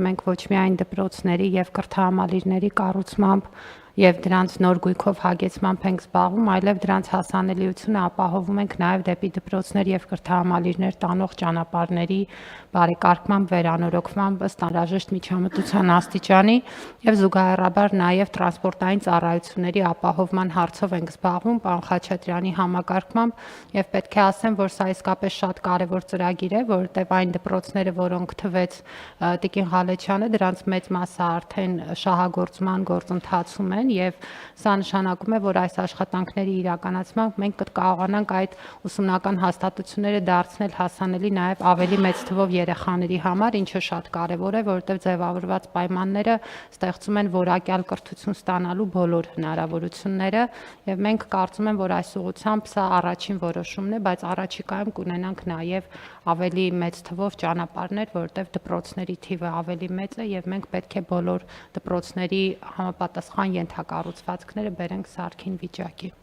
Մենք ոչ միայն դպրոցների եւ կրթահամալիրների կառուցմամբ եւ դրանց նոր գույքով հագեցմամբ ենք զբաղվում, այլև դրանց հասանելիությունը ապահովում ենք նաեւ դեպի դպրոցներ եւ կրթահամալիրներ տանող ճանապարհների բարեկարգմամբ, վերանորոգմամբ ըստ անհրաժեշտ միջամտության աստիճանի եւ զուգահեռաբար նաեւ տրանսպորտային ծառայությունների ապահովման հարցով ենք զբաղվում պարոն Խաչատրյանի համակարգմամբ եւ պետք է ասեմ, որ սա իսկապես շատ կարեւոր ծրագիր է, որովհետեւ այն դպրոցները, որոնք թվեց Տիկին Ղալեչյանը, դրանց մեծ մասը արդեն շահագործման գործընթացում են եւ սա նշանակում է, որ այս աշխատանքների իրականացմամբ մենք կկարողանանք այդ ուսումնական հաստատությունները դարձնել հասանելի նաեւ ավելի մեծ թվով երեխաների համար, ինչը շատ կարեւոր է, որովհետեւ ձևավորված պայմանները ստեղծում են որակյալ կրթություն ստանալու բոլոր հնարավորությունները եւ մենք կարծում եմ, որ այս ուղղությամբ սա առաջին որոշումն է, բայց առաջիկայում կունենանք նաեւ ավելի մեծ թվով ճանապարհներ, որովհետեւ դպրոցների թիվը ավելի մեծ է եւ մենք պետք է բոլոր դպրոցների համապատասխան ենթակառուցվածքները բերենք սարքին վիճակի։